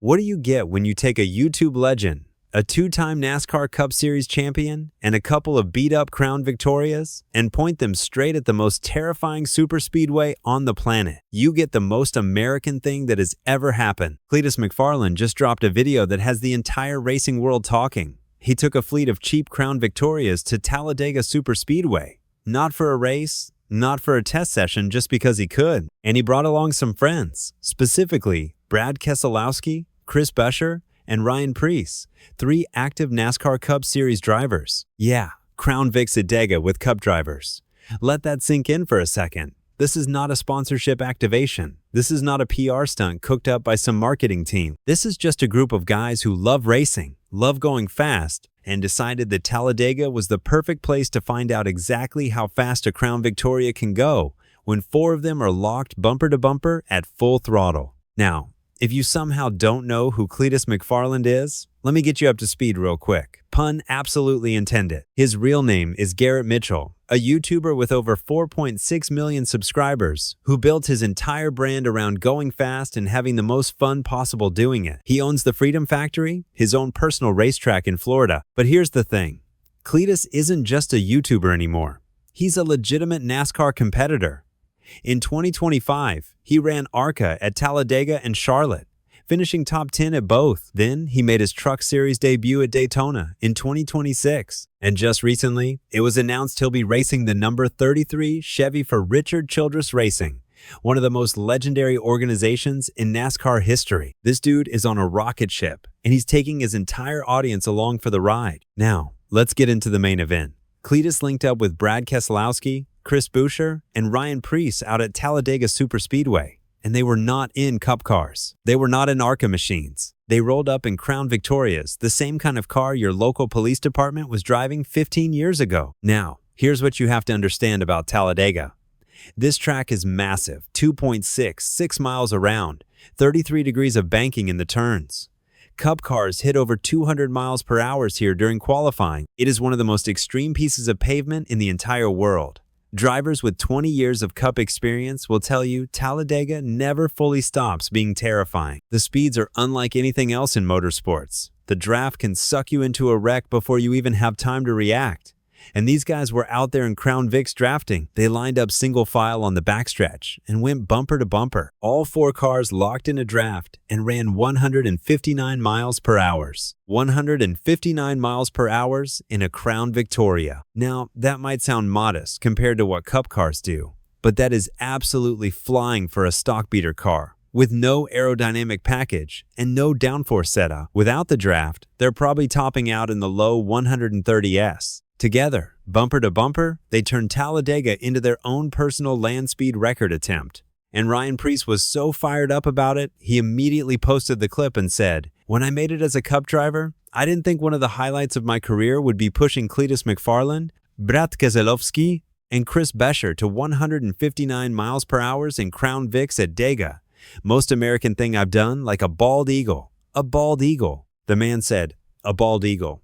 What do you get when you take a YouTube legend, a two-time NASCAR Cup Series champion, and a couple of beat-up Crown Victorias, and point them straight at the most terrifying superspeedway on the planet? You get the most American thing that has ever happened. Cleetus McFarland just dropped a video that has the entire racing world talking. He took a fleet of cheap Crown Victorias to Talladega Superspeedway. Not for a race, not for a test session, just because he could. And he brought along some friends, specifically Brad Keselowski, Chris Buescher, and Ryan Preece, 3 active NASCAR Cup Series drivers. Yeah, Crown Vics at Dega with Cup drivers. Let that sink in for a second. This is not a sponsorship activation. This is not a PR stunt cooked up by some marketing team. This is just a group of guys who love racing, love going fast, and decided that Talladega was the perfect place to find out exactly how fast a Crown Victoria can go when 4 of them are locked bumper to bumper at full throttle. Now, if you somehow don't know who Cleetus McFarland is, let me get you up to speed real quick. Pun absolutely intended. His real name is Garrett Mitchell, a YouTuber with over 4.6 million subscribers who built his entire brand around going fast and having the most fun possible doing it. He owns the Freedom Factory, his own personal racetrack in Florida. But here's the thing. Cleetus isn't just a YouTuber anymore. He's a legitimate NASCAR competitor. In 2025, he ran ARCA at Talladega and Charlotte, finishing top 10 at both. Then he made his Truck Series debut at Daytona in 2026. And just recently, it was announced he'll be racing the number 33 Chevy for Richard Childress Racing, one of the most legendary organizations in NASCAR history. This dude is on a rocket ship, and he's taking his entire audience along for the ride. Now, let's get into the main event. Cleetus linked up with Brad Keselowski, Chris Buescher, and Ryan Preece out at Talladega Superspeedway. And they were not in Cup cars. They were not in ARCA machines. They rolled up in Crown Victorias, the same kind of car your local police department was driving 15 years ago. Now, here's what you have to understand about Talladega. This track is massive, 2.6 miles around, 33 degrees of banking in the turns. Cup cars hit over 200 miles per hour here during qualifying. It is one of the most extreme pieces of pavement in the entire world. Drivers with 20 years of Cup experience will tell you Talladega never fully stops being terrifying. The speeds are unlike anything else in motorsports. The draft can suck you into a wreck before you even have time to react. And these guys were out there in Crown Vics drafting. They lined up single file on the backstretch and went bumper to bumper. All 4 cars locked in a draft and ran 159 miles per hour. 159 miles per hour in a Crown Victoria. Now, that might sound modest compared to what Cup cars do, but that is absolutely flying for a stock beater car. With no aerodynamic package and no downforce setup. Without the draft, they're probably topping out in the low 130s. Together, bumper to bumper, they turned Talladega into their own personal land speed record attempt. And Ryan Preece was so fired up about it, he immediately posted the clip and said, "When I made it as a Cup driver, I didn't think one of the highlights of my career would be pushing Cleetus McFarland, Brad Keselowski, and Chris Buescher to 159 miles per hour in Crown Vics at Dega. Most American thing I've done, like a bald eagle. A bald eagle." The man said, "A bald eagle.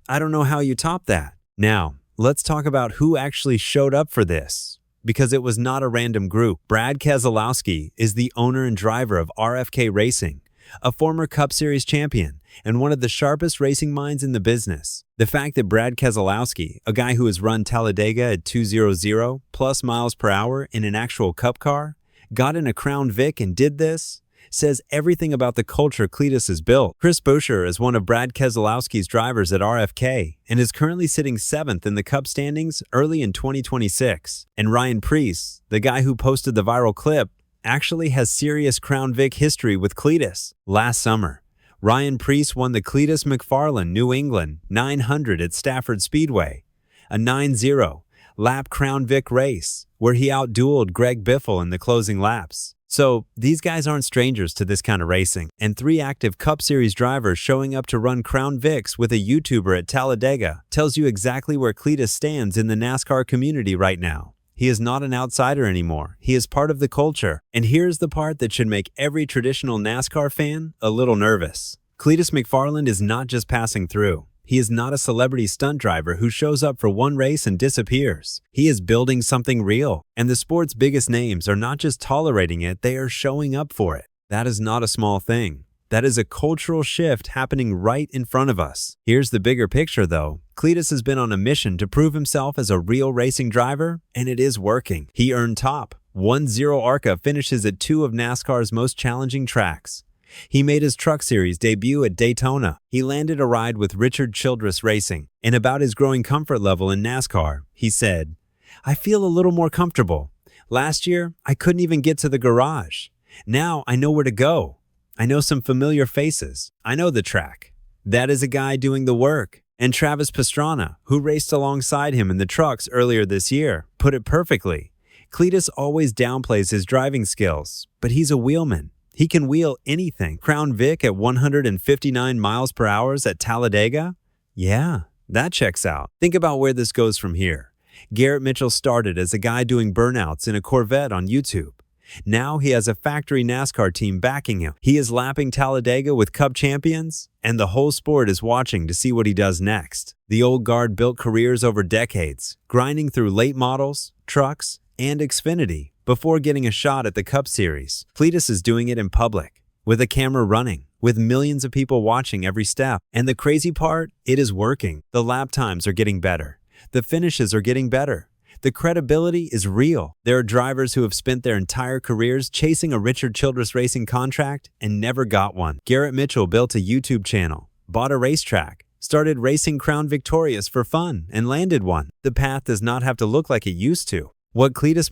I don't know how you top that." Now, let's talk about who actually showed up for this, because it was not a random group. Brad Keselowski is the owner and driver of RFK Racing, a former Cup Series champion and one of the sharpest racing minds in the business. The fact that Brad Keselowski, a guy who has run Talladega at 200 plus miles per hour in an actual Cup car, got in a Crown Vic and did this, says everything about the culture Cleetus has built. Chris Buescher is one of Brad Keselowski's drivers at RFK and is currently sitting 7th in the Cup standings early in 2026. And Ryan Preece, the guy who posted the viral clip, actually has serious Crown Vic history with Cleetus. Last summer, Ryan Preece won the Cleetus McFarland New England 900 at Stafford Speedway, a 9-0 lap Crown Vic race where he outdueled Greg Biffle in the closing laps. So, these guys aren't strangers to this kind of racing, and 3 active Cup Series drivers showing up to run Crown Vics with a YouTuber at Talladega tells you exactly where Cleetus stands in the NASCAR community right now. He is not an outsider anymore. He is part of the culture. And here's the part that should make every traditional NASCAR fan a little nervous. Cleetus McFarland is not just passing through. He is not a celebrity stunt driver who shows up for one race and disappears. He is building something real, and the sport's biggest names are not just tolerating it, they are showing up for it. That is not a small thing. That is a cultural shift happening right in front of us. Here's the bigger picture, though. Cleetus has been on a mission to prove himself as a real racing driver, and it is working. He earned top. 1-0 ARCA finishes at 2 of NASCAR's most challenging tracks. He made his Truck Series debut at Daytona. He landed a ride with Richard Childress Racing. And about his growing comfort level in NASCAR, he said, "I feel a little more comfortable. Last year, I couldn't even get to the garage. Now I know where to go. I know some familiar faces. I know the track." That is a guy doing the work. And Travis Pastrana, who raced alongside him in the trucks earlier this year, put it perfectly. Cleetus always downplays his driving skills, but he's a wheelman. He can wheel anything. Crown Vic at 159 miles per hour at Talladega? Yeah, that checks out. Think about where this goes from here. Garrett Mitchell started as a guy doing burnouts in a Corvette on YouTube. Now he has a factory NASCAR team backing him. He is lapping Talladega with Cup champions, and the whole sport is watching to see what he does next. The old guard built careers over decades, grinding through late models, trucks, and Xfinity before getting a shot at the Cup Series. Cleetus is doing it in public, with a camera running, with millions of people watching every step. And the crazy part, it is working. The lap times are getting better. The finishes are getting better. The credibility is real. There are drivers who have spent their entire careers chasing a Richard Childress Racing contract and never got one. Garrett Mitchell built a YouTube channel, bought a racetrack, started racing Crown Victorious for fun, and landed one. The path does not have to look like it used to. What Cleetus